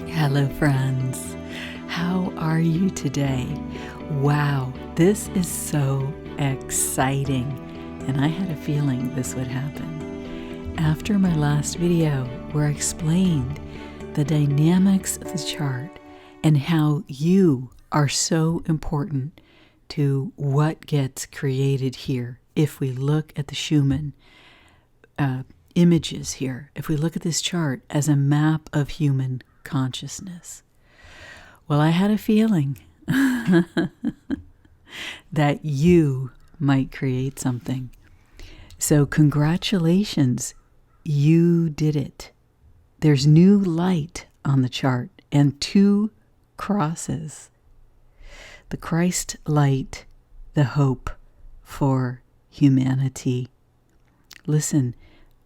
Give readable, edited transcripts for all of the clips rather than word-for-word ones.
Hello, friends. How are you today? Wow, this is so exciting, and I had a feeling this would happen. After my last video where I explained the dynamics of the chart and how you are so important to what gets created here, if we look at the Schumann images here, if we look at this chart as a map of human consciousness. Well, I had a feeling that you might create something. So congratulations, you did it. There's new light on the chart and 2 crosses. The Christ light, the hope for humanity. Listen,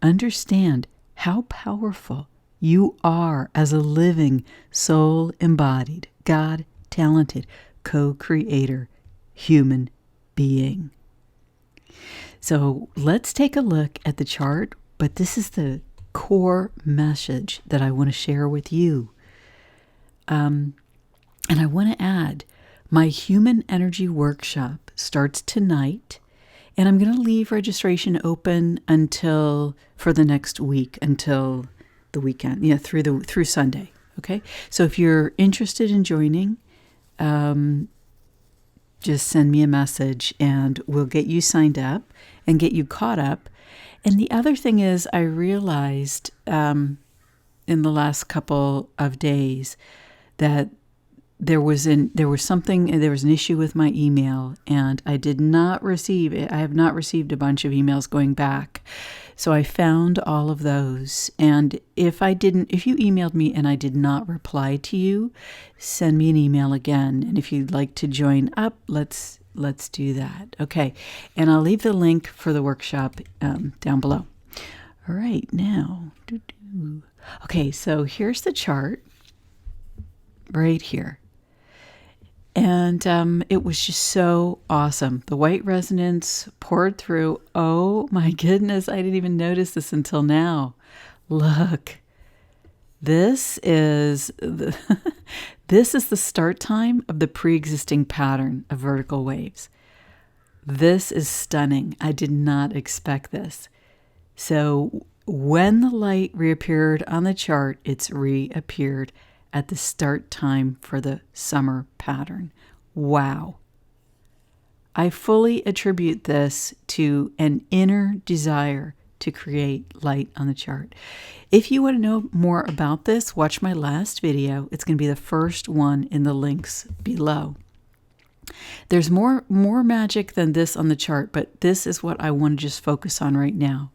understand how powerful you are as a living, soul-embodied, God-talented, co-creator, human being. So let's take a look at the chart, but this is the core message that I want to share with you. And I want to add, my Human Energy Workshop starts tonight, and I'm going to leave registration open for the next week, until the weekend, through Sunday. Okay, so if you're interested in joining, just send me a message and we'll get you signed up and get you caught up. And the other thing is, I realized in the last couple of days that there was an issue with my email, and I have not received a bunch of emails going back. So I found all of those. And if you emailed me and I did not reply to you, send me an email again. And if you'd like to join up, let's do that. Okay. And I'll leave the link for the workshop down below. All right. Now, okay. So here's the chart right here. And it was just so awesome. The white resonance poured through. Oh my goodness, I didn't even notice this until now. Look, this is the start time of the pre-existing pattern of vertical waves. This is stunning. I did not expect this. So when the light reappeared on the chart, it's reappeared at the start time for the summer pattern. Wow. I fully attribute this to an inner desire to create light on the chart. If you want to know more about this, watch my last video. It's going to be the first one in the links below. There's more magic than this on the chart, but this is what I want to just focus on right now.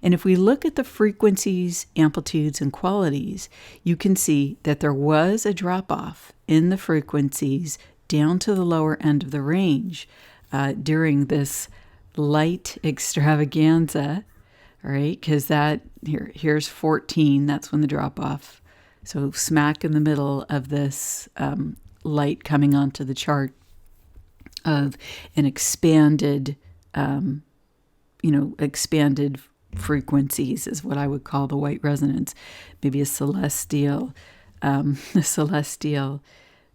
And if we look at the frequencies, amplitudes, and qualities, you can see that there was a drop-off in the frequencies down to the lower end of the range during this light extravaganza, all right? Because here's 14, that's when the drop-off. So smack in the middle of this light coming onto the chart of an expanded frequencies is what I would call the white resonance, maybe a celestial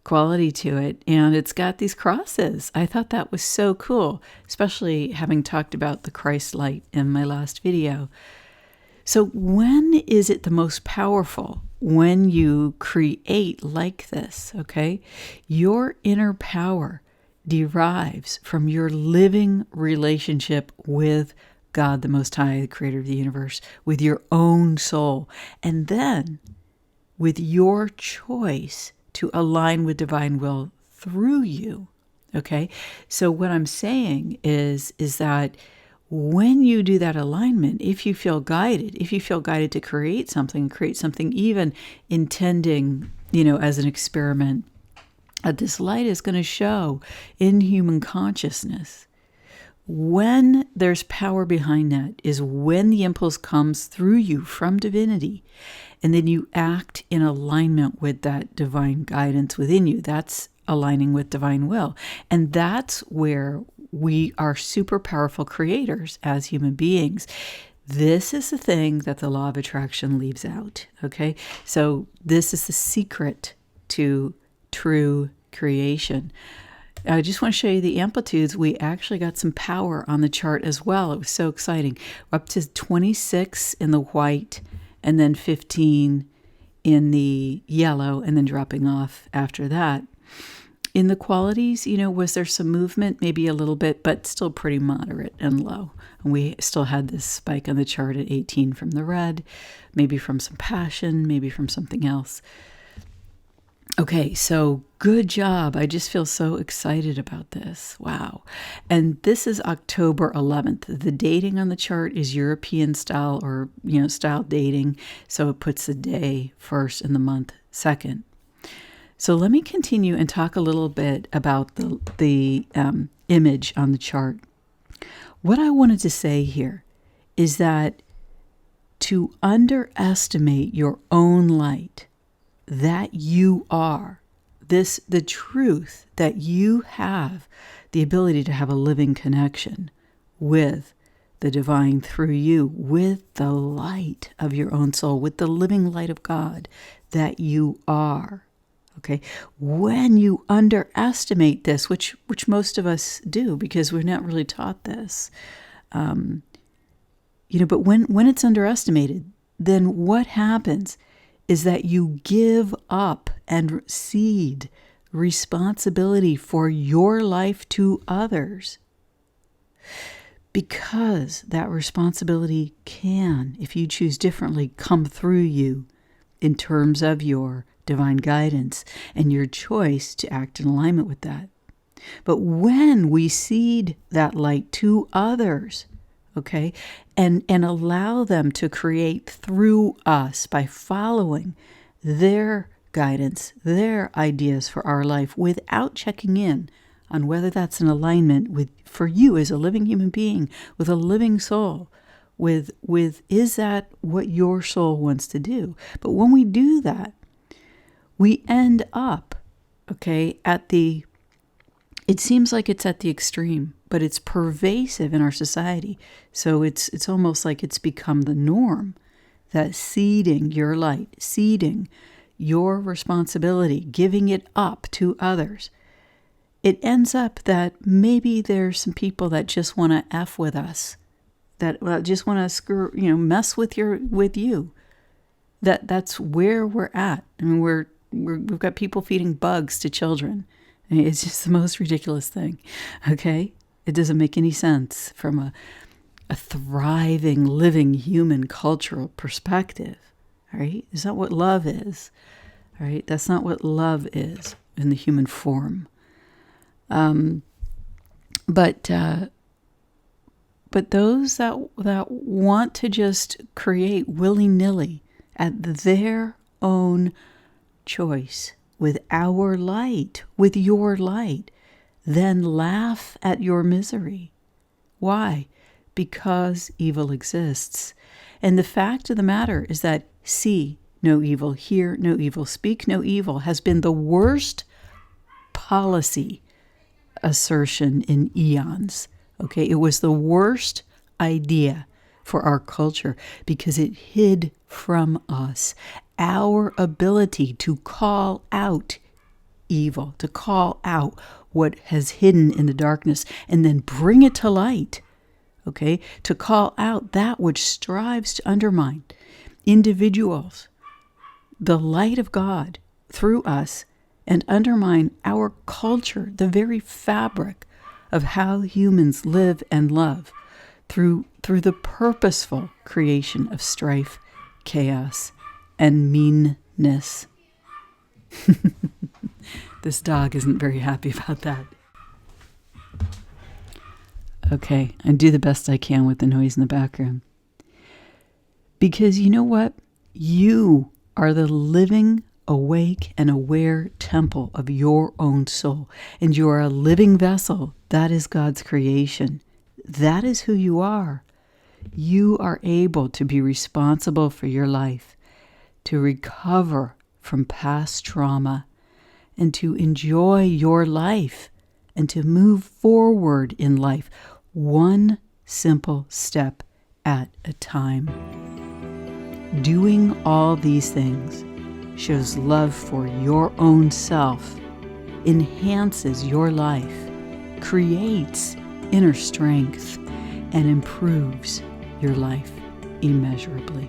quality to it. And it's got these crosses. I thought that was so cool, especially having talked about the Christ light in my last video. So when is it the most powerful? When you create like this, okay? Your inner power derives from your living relationship with God, the Most High, the creator of the universe, with your own soul. And then with your choice to align with divine will through you. Okay? So what I'm saying is that when you do that alignment, if you feel guided to create something even intending, as an experiment, this light is going to show in human consciousness. When there's power behind that is when the impulse comes through you from divinity, and then you act in alignment with that divine guidance within you. That's aligning with divine will. And that's where we are super powerful creators as human beings. This is the thing that the law of attraction leaves out, okay? So this is the secret to true creation. I just want to show you the amplitudes. We actually got some power on the chart as well. It was so exciting. We're up to 26 in the white and then 15 in the yellow and then dropping off after that. In the qualities, was there some movement? Maybe a little bit, but still pretty moderate and low. And we still had this spike on the chart at 18 from the red, maybe from some passion, maybe from something else. Okay, so good job. I just feel so excited about this. Wow. And this is October 11th. The dating on the chart is European style or, style dating. So it puts the day first and the month second. So let me continue and talk a little bit about the image on the chart. What I wanted to say here is that to underestimate your own light, that you are, the truth that you have the ability to have a living connection with the divine through you, with the light of your own soul, with the living light of God that you are. Okay, when you underestimate this, which most of us do because we're not really taught this, but when it's underestimated, then what happens is that you give up and cede responsibility for your life to others, because that responsibility can, if you choose differently, come through you in terms of your divine guidance and your choice to act in alignment with that. But when we cede that light to others, okay, and allow them to create through us by following their guidance, their ideas for our life without checking in on whether that's in alignment with, for you as a living human being, with a living soul, with is that what your soul wants to do? But when we do that, we end up, okay, it seems like it's at the extreme, but it's pervasive in our society. So it's almost like it's become the norm, that ceding your light, ceding your responsibility, giving it up to others. It ends up that maybe there's some people that just want to F with us, that just want to mess with you. That's where we're at. I mean, we've got people feeding bugs to children. I mean, it's just the most ridiculous thing. Okay, it doesn't make any sense from a thriving, living human cultural perspective. All right, is that what love is? All right, that's not what love is in the human form. But those that want to just create willy-nilly at their own choice with our light, with your light, then laugh at your misery. Why? Because evil exists. And the fact of the matter is that see no evil, hear no evil, speak no evil has been the worst policy assertion in eons. Okay, it was the worst idea for our culture because it hid from us our ability to call out evil, to call out what has hidden in the darkness and then bring it to light. Okay, to call out that which strives to undermine individuals, the light of God through us, and undermine our culture, the very fabric of how humans live and love, through the purposeful creation of strife, chaos, and meanness. This dog isn't very happy about that. Okay, I do the best I can with the noise in the background. Because you know what? You are the living, awake, and aware temple of your own soul. And you are a living vessel. That is God's creation. That is who you are. You are able to be responsible for your life, to recover from past trauma, and to enjoy your life, and to move forward in life, one simple step at a time. Doing all these things shows love for your own self, enhances your life, creates inner strength, and improves your life immeasurably.